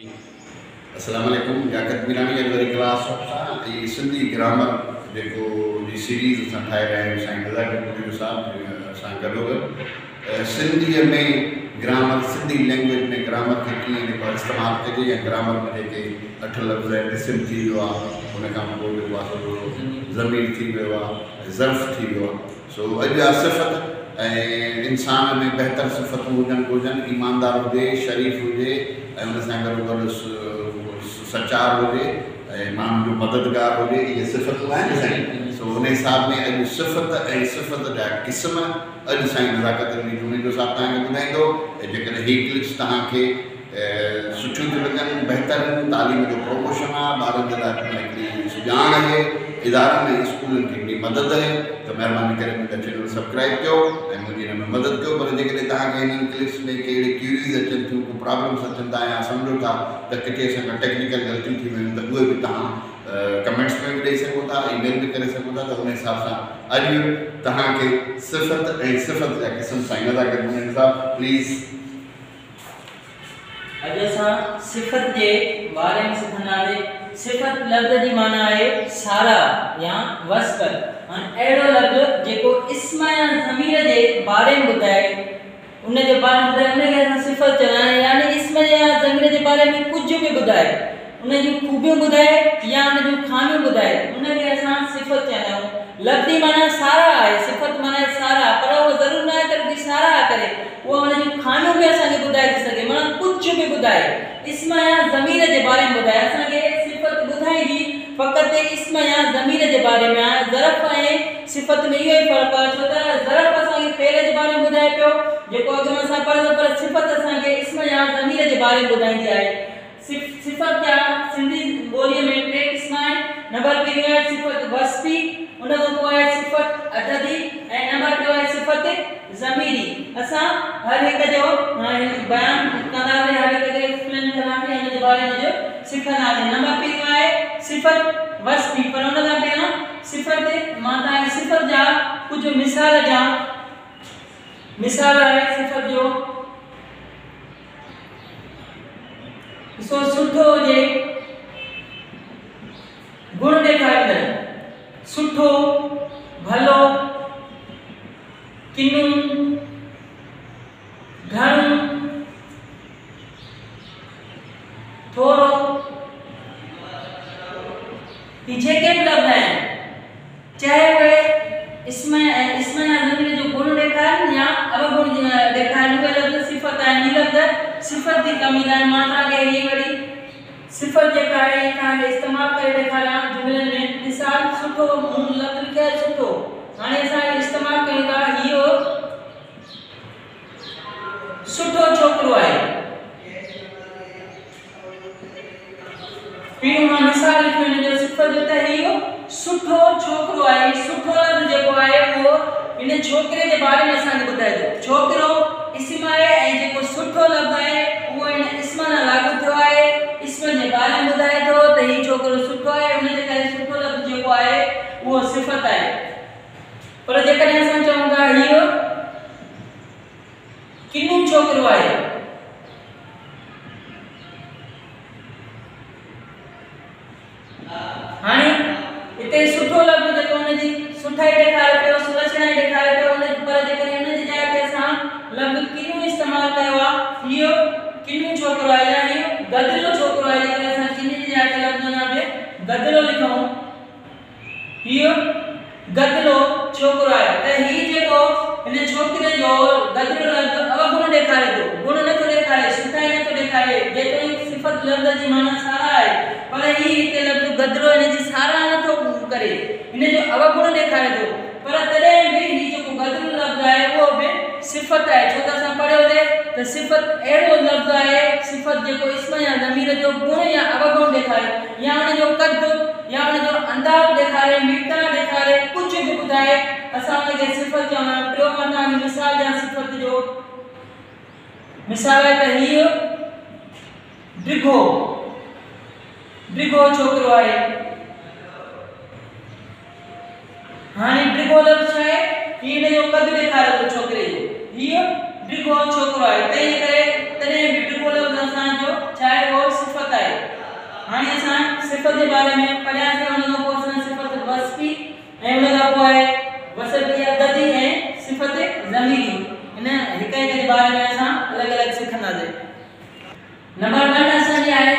अस्सलाम वालेकुम। याकत मीरानी अगली क्लास ये सिंधी ग्रामर जो सीरीज़ असां ठाहे रहिया आहियूं साईं नज़ार साहब सां गॾोगॾु सिंधीअ में ग्रामर, सिंधी लैंग्वेज में ग्रामर खे कीअं जेको इस्तेमालु कजे या ग्रामर में जेके 8 लफ़्ज़ आहिनि, इस्म थी वियो आहे, हुन खां पोइ जेको आहे ज़मीर थी वियो आहे, ज़र्फ़ थी वियो आहे। सो अॼु आहे सिफ़त ऐं इंसान में बहितर सिफ़तूं हुजनि, ईमानदार हुजे, शरीफ़ हुजे ऐं हुन सां गॾोगॾु सचार हुजे ऐं माण्हुनि जो मददगार हुजे। इहे सिफ़तूं आहिनि साईं। सो हुन हिसाब में अॼु सिफ़त ऐं सिफ़त जा क़िस्म अॼु साईं नज़ाकत अली जुनेजो साहब तव्हांखे ॿुधाईंदो। ऐं जेकॾहिं हीअ क्लिप्स तव्हांखे सुठियूं थियूं लॻनि, बहितर तालीम जो प्रमोशन आहे, ॿारनि जे लाइ हिकिड़ी सुञाण आहे, इदारनि ऐं स्कूलनि खे हिकिड़ी मदद आहे, त महिरबानी करे मुंहिंजा चैनल सब्सक्राइब कयो ऐं मुंहिंजी हिन में मदद कयो। पर जेकॾहिं तव्हांखे हिननि क्लिप्स में कहिड़ी क्यूरीज़ अचनि थियूं, को प्रॉब्लम्स अचनि था या सम्झो था त किथे असांखां टेक्निकल ग़लतियूं थी वियूं त उहे बि तव्हां कमेंट्स में बि ॾेई सघो था, ईमेल बि करे सघो था। त हुन हिसाब सां अॼु तव्हांखे सिफ़त ऐं सिफ़त जा क़िस्म साईं नज़ाकत जुनेजो साहब प्लीज़। अॼु असां सिफ़त जे बारे में सिखंदासीं। सिफ़त लफ़्ज़ जी माना आहे सारा या वस्फ़। हाणे अहिड़ो लफ़्ज़ जेको इस्म या ज़मीर जे बारे में ॿुधाए, उन जे बारे में ॿुधाए, उनखे असां सिफ़त चवंदा आहियूं। यानी इस्म या ज़मीर जे बारे में कुझु बि ॿुधाए, उन जूं खूबियूं ॿुधाए या उन जूं ख़ामियूं ॿुधाए, उनखे असां सिफ़त चवंदा आहियूं। लफ़्ज़ी माना सारा आहे, सिफ़त माना सारा, पर उहो ज़रूर न आहे त रुॻी सारा करे, उहा उन जूं ख़ामियूं बि असांखे ॿुधाए थी सघे, माना कुझु बि ॿुधाए। इस्म या ज़मीर जे बारे में ॿुधाए, असांखे सिफ़त ॿुधाईंदी फ़क़ति इस्म या ज़मीर जे बारे में आहे। ज़रफ़ ऐं सिफ़त में इहो ई फ़र्क़ु आहे, छो त ज़रफ़ असांखे फ़ेल जे बारे में ॿुधाए पियो, जेको अॻु में असां पढ़ंदो, पर सिफ़त असांखे इस्म या ज़मीर जे बारे में ॿुधाईंदी आहे। सिफ़त जा सिंधी ॿोलीअ में 3 क़िस्म आहिनि। नंबर 1 आहे सिफ़त वस्फ़ी, उन खां पोइ आहे सिफ़त अददी ऐं नंबर 2 आहे सिफ़त ज़मीरी। असां हर हिक जो बयान कंदासीं, हर हिक खे एक्सप्लेन कंदासीं, हिन जे बारे में सिखंदासीं। नंबर 1 आहे सिफ़त वस्फ़ी, पर उन खां पहिरियों सिफ़त मां तव्हांखे सिफ़त जा कुझु मिसाल आहे सिफ़त जो। सो सुठो हुजे, गुण ॾेखारींदड़, सुठो, भलो, किन्नू, घणो, थोरो, जेके बि लफ़्ज़ आहिनि, चाहे उहे इस्म या ज़मीर जो गुण ॾेखारनि या अवगुण ॾेखारनि, उहे लफ़्ज़ सिफ़त आहिनि। हीअ लफ़्ज़ सिफ़त जी कमी आहे। मां तव्हांखे हीअ वरी सिफ़त जेका आहे तव्हांखे इस्तेमालु करे ॾेखारियां जुमिलनि में। मिसाल, सुठो, मूं लफ़्ज़ लिखियो आहे सुठो। हाणे असां इस्तेमालु कयूं था, इहो सुठो छोकिरो आहे। पहिरियों मां मिसाल लिखियो हिन जो सिफ़त जो, त इहो सुठो छोकिरो आहे। सुठो लफ़्ज़ जेको आहे उहो हिन छोकिरे जे बारे में असांखे ॿुधाए थो। छोकिरो इस्म आहे ऐं जेको सुठो लफ़्ज़ आहे उहो हिन इस्म सां लागू थियो आहे, इस्म जे बारे में ॿुधाए थो त हीउ छोकिरो सुठो आहे। उन जे करे सुठो लफ़्ज़ जेको आहे उहो सिफ़त आहे। पर जेकॾहिं असां चऊं था इहो किन्नू छोकिरो आहे, हाणे हिते सुठो लफ़्ज़ जेको हुनजी सुठाई ॾेखारे पियो, सुलक्षणाई ॾेखारे पियो, पर जेकॾहिं हुन जी जाइ ते असां लफ़्ज़ किन्नू इस्तेमालु कयो आहे, इहो किन्नू छोकिरो आहे या इहो गदिलो छोकिरो आहे। जेकॾहिं असां किन्नी जी जाइ ते लफ़्ज़ या गदिलो लिखूं, इहो गदिलो छोकिरो आहे, त हीउ जेको हिन छोकिरे जो गदिलो लफ़्ज़ अवगुण ॾेखारे थो, गुण नथो ॾेखारे, सुठाई नथो ॾेखारे। जेतोणीकि सिफ़त लफ़्ज़ जी माना सारा आहे, पर हीउ हिते लफ़्ज़ गदिलो हिन जी सारा नथो करे, हिन जो अवगुण ॾेखारे थो। पर तॾहिं बि हीउ जेको गदिलो लफ़्ज़ आहे उहो बि सिफ़त आहे, छो त असां पढ़ियोसीं त सिफ़त अहिड़ो लफ़्ज़ आहे, सिफ़त जेको इस्म या ज़मीर जो गुण या अवगुण ॾेखारे, या उन जो कद या उन जो अंदाज़ ॾेखारे, मिक़दार ॾेखारे, कुझु बि ॿुधाए, असां उनखे सिफ़त चवंदा आहियूं। टियों मां तव्हांखे मिसाल ॾियां सिफ़त जो। मिसाल आहे त हीउ डिघो छोकिरो आहे। हाणे डिघो लफ़्ज़ छा आहे, हीउ हिन जो कद ॾेखारे थो छोकिरे जो, हीउ डिघो छोकिरो आहे। तंहिं करे तॾहिं बि डिघो लफ़्ज़ असांजो छा आहे उहो सिफ़त सिफ़त जे बारे में पढ़ियासीं। उन खां पोइ असां सिफ़त वस्फ़ी ऐं उन खां पोइ आहे वसफ़ी अददी ऐं सिफ़त ज़मीरी। इन हिक जे बारे में असां अलॻि अलॻि सिखंदासीं। नंबर 1 असांजी आहे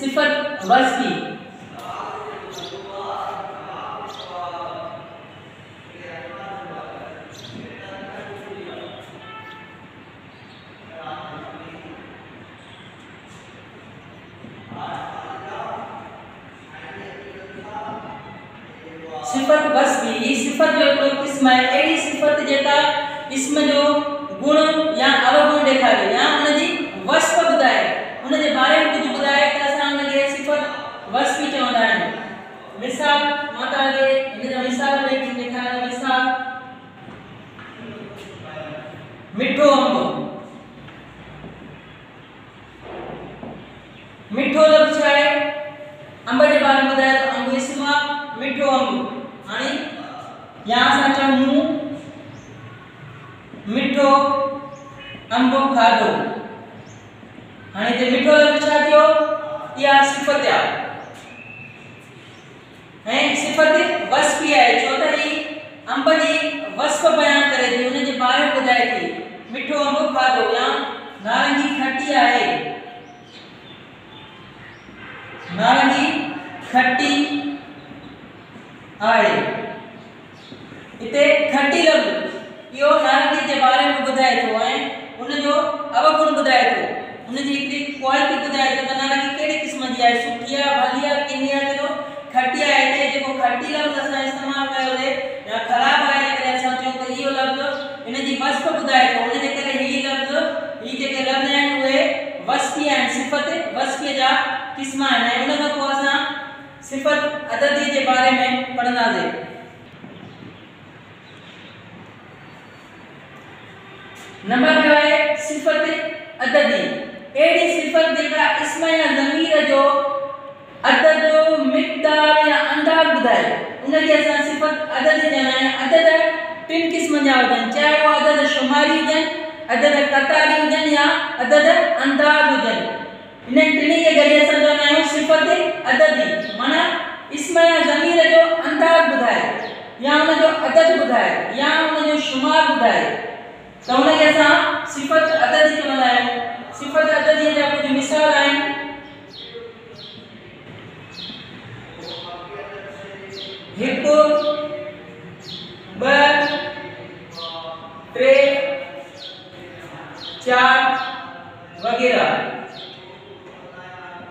सिफ़त वस्फ़ी। सिफ़त वस्फ़ी ही सिफ़त जो हिकिड़ो क़िस्म आहे। अहिड़ी सिफ़त जेका इस्म जो गुण या अवगुण ॾेखारे या उनजी वस्फ़ ॿुधाए, उन जे बारे में कुझु ॿुधाए त असां उनखे सिफ़त वस्फ़ी चवंदा आहियूं। मिसाल मां तव्हांखे हिन जा मिसाल ॾेखारियां। मिसाल मिठो अंब। मिठो लफ़्ज़ छा आहे? अंब जे बारे में ॿुधाए त अंब इस्म आहे, मिठो अंब। हाणे या असां चऊं मिठो अंब खाधो। हाणे हिते मिठो लफ़्ज़ छा थियो? इहा सिफ़त आहे ऐं सिफ़त वस्फ़ी आहे, छो त ही अंब जी वस्फ़ बयान करे थी, उन जे बारे में ॿुधाए थी। मिठो अंब खाधो या नारंगी खटी आहे। नारंगी खटी आहे। इते खटी लफ़्ज़ इहो नारंगी जे बारे में ॿुधाए थो ऐं उन जो अवगुण ॿुधाए थो, उन जी हिकिड़ी क्वालिटी ॿुधाए थो त नारंगी कहिड़े क़िस्म जी आहे, सुठी आहे, भली आहे, किनी आहे, चलो खटी आहे। हिते जेको खटी लफ़्ज़ असां इस्तेमालु कयोसीं या ख़राबु आहे, करे असां चऊं त इहो लफ़्ज़ इन जी वस्फ़ ॿुधाए थो। उन जे करे ही लफ़्ज़ ही जेके लफ़्ज़ आहिनि उहे वस्फ़ी आहिनि, सिफ़त वस्फ़ीअ जा क़िस्म आहिनि। ऐं उन खां पोइ असां सिफ़त अददी जे बारे में पढ़ंदासीं। नंबर 2 आहे सिफ़त अददी। अहिड़ी सिफ़त जेका इस्म या ज़मीर जो अदद, मिक़दार या अंदाज़ ॿुधाए, उनखे असां सिफ़त अददी चवंदा आहियूं। अदद 3 क़िस्म जा हुजनि, चाहे उहे अदद शुमारी हुजनि, अदद क़तारी हुजनि या अदद अंदाज़ हुजनि। इन्हनि टिनी खे गॾे असां चवंदा आहियूं सिफ़त अददी। माना इस्म या ज़मीर जो अंदाज़ ॿुधाए या उन जो अदद ॿुधाए या उन जो शुमार ॿुधाए, त उनखे असां सिफ़त अददी चवंदा आहियूं। सिफ़त अददीअ जा कुझु मिसाल आहिनि। हिकु, ॿ, 3, 4 वग़ैरह।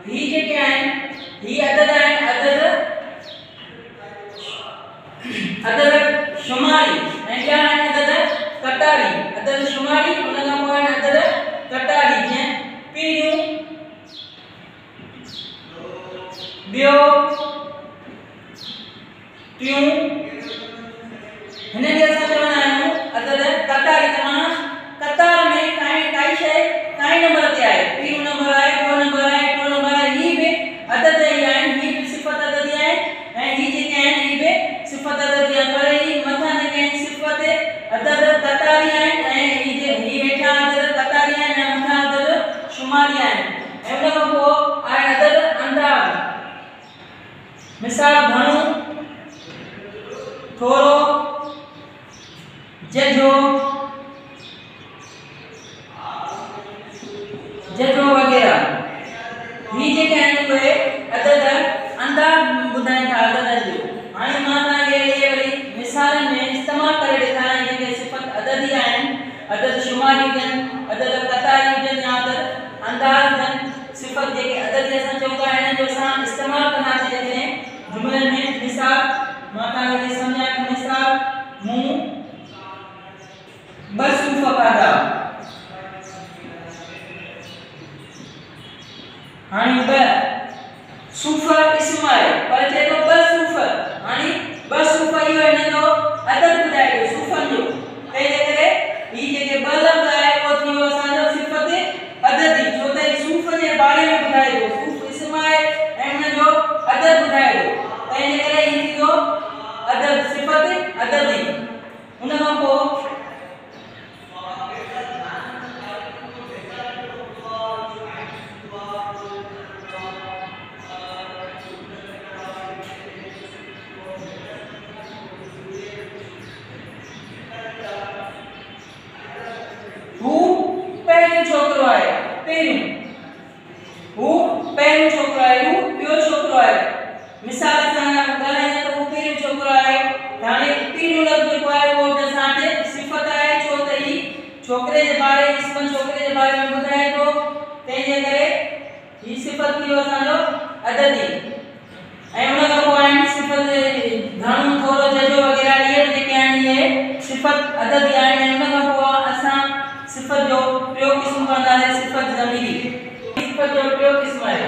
ही जेके आहिनि ही अदद आहिनि, अदद शुमारी ऐं ॿिया आहिनि अदद क़तारी। अदद शुमारी उन खां पोइ आहिनि अदद क़तारी, जीअं पीढ़ियूं, ॿियो, टियूं। हिनखे असां चवंदा आहियूं अदद क़तारी। तमामु क़तार में काई शइ काई नंबर ते आहे, पीढ़ियूं नंबर आहे, ॿियो नंबर आहे, टियों नंबर आहे। ही बि अदद ई आहिनि, ही बि सिफ़त अददी आहिनि ऐं ही जेके आहिनि ही बि सिफ़त अददी आहिनि। पर ही मथां जेके आहिनि सिफ़त अदद क़तारी आहिनि ऐं ही हेठां अदद क़तारी आहिनि ऐं मथां अदद शुमारी आहिनि। ऐं उन खां पोइ आहे अदद अंदाज़। मिसाल घणो, थोरो, जजो वग़ैरह। ही जेके आहिनि उहे अदद अंदाज़ ॿुधाइनि था अदद जो। हाणे मां तव्हांखे इहे वरी मिसालनि में इस्तेमालु करे ॾेखारियां जेके सिफ़त अददी आहिनि, अदद शुमारी हुजनि, अदद क़तारी हुजनि या अदद अंदाज़ हुजनि। सिफ़त जेके अददी असां चऊं था हिननि जो असां इस्तेमालु कंदासीं जॾहिं जुमलनि में। मिसाल मां तव्हांखे सम्झायां थो। मिसाल, मूं 2 सूफ़ खाधा। हाणे 2 सूफ़ इस्म आहे पर चए थो 2 सूफ़। हाणे 2 सूफ़ इहो हिन जो अदद ॿुधाए थो सूफ़नि जो। तंहिंजे करे ही जेके 2 लफ़्ज़ आहे उहो थी वियो असांजो सिफ़त अददी, छो त सूफ़ जे बारे में ॿुधाए थो। सूफ़ इस्म आहे ऐं हुन जो अदद ॿुधाए थो, तंहिंजे करे ही थी वियो अदद, सिफ़त अददी। उन खां पोइ पहिरियों छोकिरो आहे, हू ॿियो छोकिरो आहे। मिसाल सां ॻाल्हाईंदा त हू पहिरियों छोकिरो आहे। हाणे पहिरियों लफ़्ज़ जेको आहे उहो असां वटि सिफ़त आहे, छो त ही छोकिरे जे बारे इस्म छोकिरे जे बारे में ॿुधाए थो, तंहिंजे करे ही सिफ़त थी वियो असांजो अददी। ऐं उन खां पोइ आहिनि सिफ़त घणो थोरो जजो वग़ैरह इहे जेके आहिनि इहे सिफ़त अददी आहिनि। ऐं उन खां पोइ असां सिफ़त जो ॿियो क़िस्म कंदासीं सिफ़त ज़मीरी। सिफ़त जो ॿियो क़िस्म आहे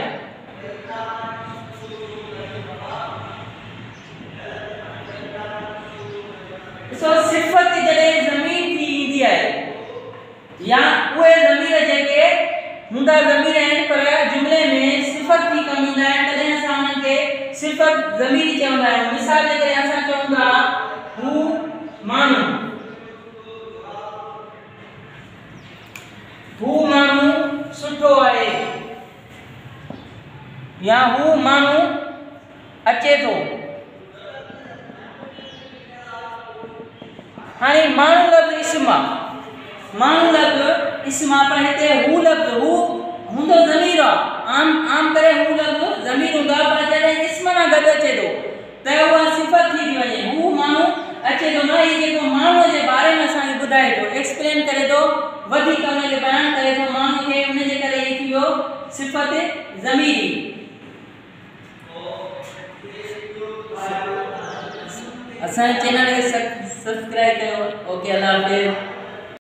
सिफ़त जॾहिं ज़मीर थी ईंदी आहे या उहे ज़मीर जेके हूंदा ज़मीर आहिनि पर जुमिले में सिफ़त थी कमु ईंदा आहिनि, तॾहिं असां उन्हनि खे सिफ़त ज़मीरी चवंदा आहियूं। मिसाल जे करे असां चऊं था हू माण्हू, हू माण्हू सुठो आहे या हू माण्हू अचे थो। हाणे माण्हू लफ़्ज़ इस्म आहे, माण्हू लफ़्ज़ इस्म आहे, पर हिते हू लफ़्ज़ हू हूंदो ज़मीर आहे। आम करे हू लफ़्ज़ ज़मीर हूंदो आहे, पर जॾहिं इस्म सां गॾु अचे थो त उहा सिफ़त थी वञे। हू माण्हू अचे थो न, ही जेको माण्हूअ जे बारे में असांखे ॿुधाए थो, एक्सप्लेन करे थो, वधीक हुनखे बयानु करे थो माण्हू खे, उनजे करे ही थी वियो सिफ़त ज़मीरी। असांजे चैनल खे सब्सक्राइब कयो। ओके, अल्लाह हाफ़िज़।